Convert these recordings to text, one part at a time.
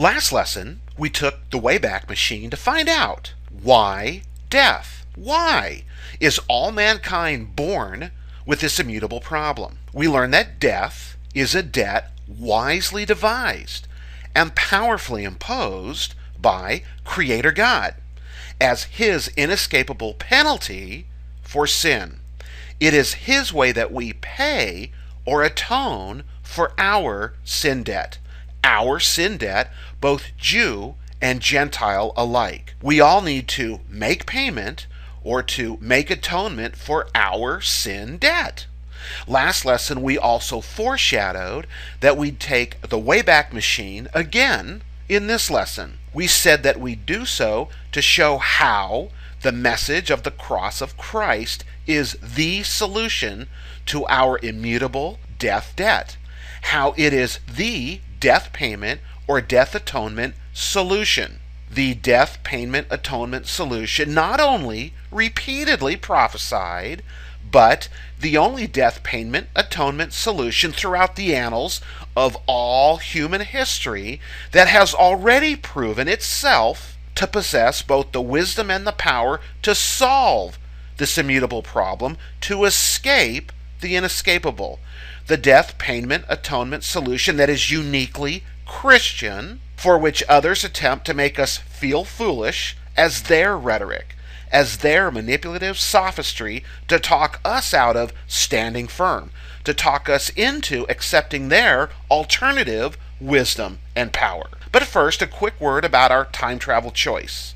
Last lesson, we took the Wayback Machine to find out why death. Why is all mankind born with this immutable problem? We learned that death is a debt wisely devised and powerfully imposed by Creator God as His inescapable penalty for sin. It is His way that we pay or atone for our sin debt. Our sin debt, both Jew and Gentile alike. We all need to make payment or to make atonement for our sin debt. Last lesson, we also foreshadowed that we'd take the Wayback Machine again in this lesson. We said that we'd do so to show how the message of the cross of Christ is the solution to our immutable death debt. How it is the death payment or death atonement solution. The death payment atonement solution not only repeatedly prophesied, but the only death payment atonement solution throughout the annals of all human history that has already proven itself to possess both the wisdom and the power to solve this immutable problem, to escape the inescapable. The death payment atonement solution that is uniquely Christian, for which others attempt to make us feel foolish as their rhetoric, as their manipulative sophistry to talk us out of standing firm, to talk us into accepting their alternative wisdom and power. But first, a quick word about our time travel choice,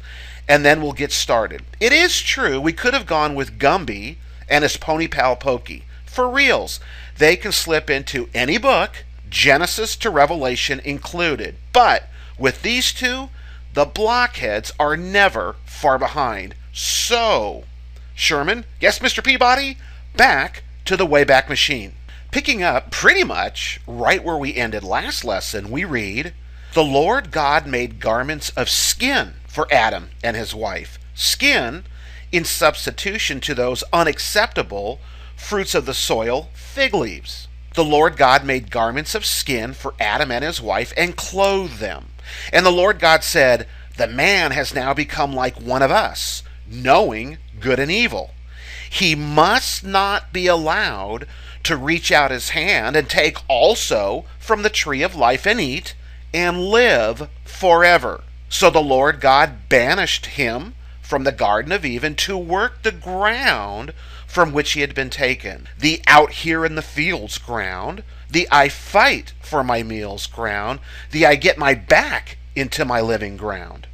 and then we'll get started. It is true we could have gone with Gumby and his pony pal Pokey. For reals, they can slip into any book, Genesis to Revelation included. But with these two, the blockheads are never far behind. So, Sherman, yes, Mr. Peabody, back to the Wayback Machine. Picking up pretty much right where we ended last lesson, we read, "The Lord God made garments of skin for Adam and his wife." Skin in substitution to those unacceptable fruits of the soil, fig leaves. The Lord God made garments of skin for Adam and his wife and clothed them. And the Lord God said, "The man has now become like one of us, knowing good and evil. He must not be allowed to reach out his hand and take also from the tree of life and eat and live forever." So the Lord God banished him from the Garden of Eden to work the ground from which he had been taken. The out here in the fields ground, the I fight for my meals ground, the I get my back into my living ground.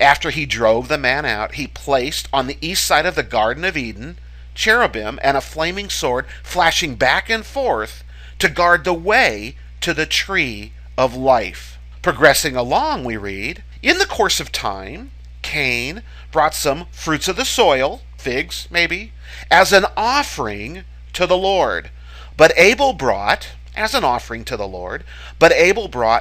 After he drove the man out, he placed on the east side of the Garden of Eden cherubim and a flaming sword flashing back and forth to guard the way to the tree of life. Progressing along, we read, in the course of time, Cain brought some fruits of the soil, figs maybe, as an offering to the Lord. But Abel brought,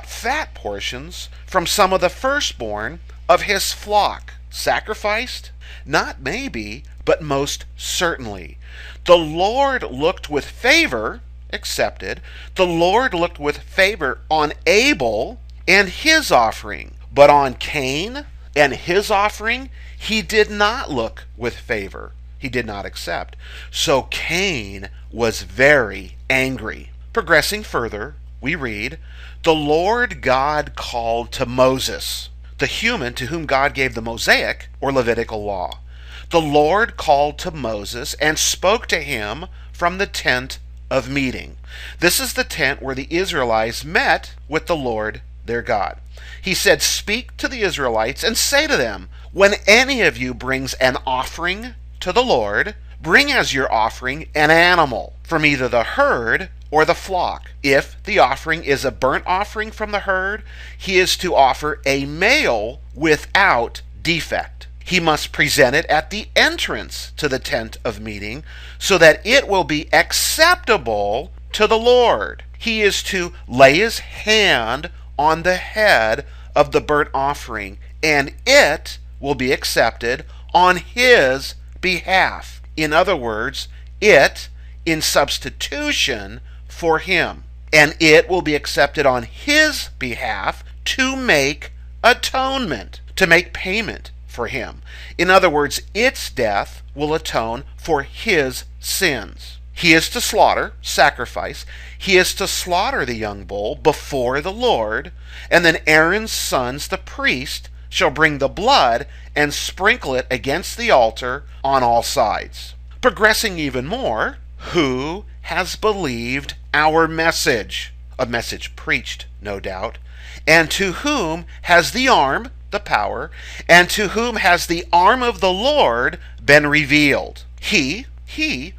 fat portions from some of the firstborn of his flock. Sacrificed? Not maybe, but most certainly. The Lord looked with favor, accepted. The Lord looked with favor on Abel and his offering, but on Cain and his offering, he did not look with favor. He did not accept. So Cain was very angry. Progressing further, we read, "The Lord God called to Moses," the human to whom God gave the Mosaic or Levitical law. "The Lord called to Moses and spoke to him from the tent of meeting." This is the tent where the Israelites met with the Lord their God. He said, "Speak to the Israelites and say to them, when any of you brings an offering to the Lord, bring as your offering an animal from either the herd or the flock. If the offering is a burnt offering from the herd, he is to offer a male without defect. He must present it at the entrance to the tent of meeting so that it will be acceptable to the Lord. He is to lay his hand on the head of the burnt offering, and it will be accepted on his behalf." In other words, it in substitution for him. And it will be accepted on his behalf to make atonement, to make payment for him. In other words, its death will atone for his sins. He is to slaughter, sacrifice. He is to slaughter the young bull before the Lord, and then Aaron's sons, the priest, shall bring the blood and sprinkle it against the altar on all sides. Progressing even more, who has believed our message? A message preached, no doubt. And to whom has the arm, the power, and to whom has the arm of the Lord been revealed? He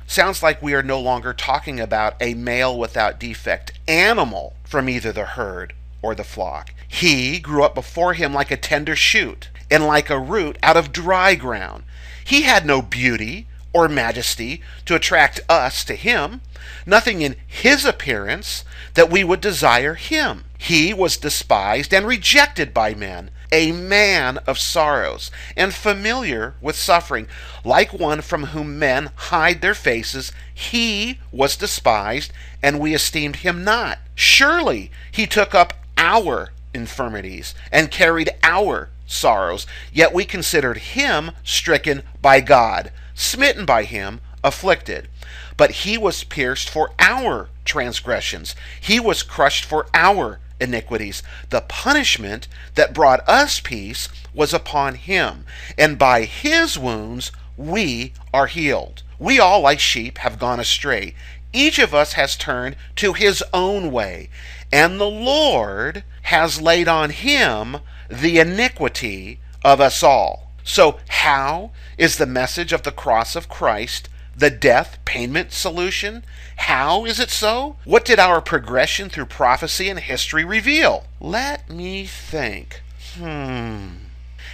sounds like we are no longer talking about a male without defect animal from either the herd or the flock. He grew up before him like a tender shoot and like a root out of dry ground. He had no beauty or majesty to attract us to him, nothing in his appearance that we would desire him. He was despised and rejected by men, a man of sorrows and familiar with suffering, like one from whom men hide their faces. He was despised, and we esteemed him not. Surely he took up our infirmities and carried our sorrows, yet we considered him stricken by God, smitten by him, afflicted. But he was pierced for our transgressions. He was crushed for our iniquities. The punishment that brought us peace was upon him, and by his wounds we are healed. We all, like sheep, have gone astray. Each of us has turned to his own way, and the Lord has laid on him the iniquity of us all. So how is the message of the cross of Christ the death payment solution? How is it so? What did our progression through prophecy and history reveal? Let me think.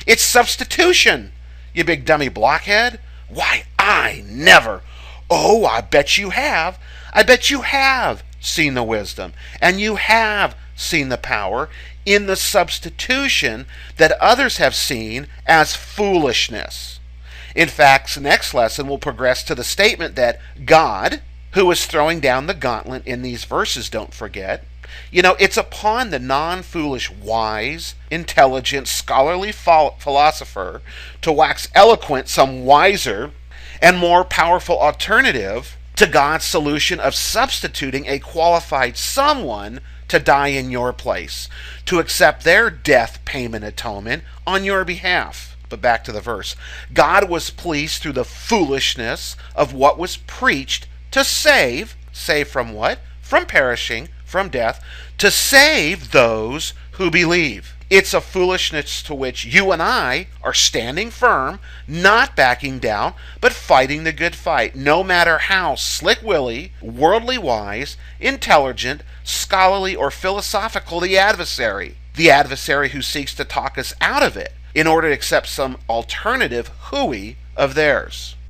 It's substitution, you big dummy blockhead. Why, I never. Oh, I bet you have. I bet you have seen the wisdom, and you have seen the power in the substitution that others have seen as foolishness. In fact, next lesson will progress to the statement that God, who is throwing down the gauntlet in these verses, don't forget, it's upon the non-foolish, wise, intelligent, scholarly philosopher to wax eloquent some wiser and more powerful alternative to God's solution of substituting a qualified someone to die in your place, to accept their death payment atonement on your behalf. But back to the verse. God was pleased through the foolishness of what was preached to save from what? From perishing, from death, to save those who believe. It's a foolishness to which you and I are standing firm, not backing down, but fighting the good fight, no matter how slick-willy, worldly wise, intelligent, scholarly, or philosophical the adversary who seeks to talk us out of it in order to accept some alternative hooey of theirs.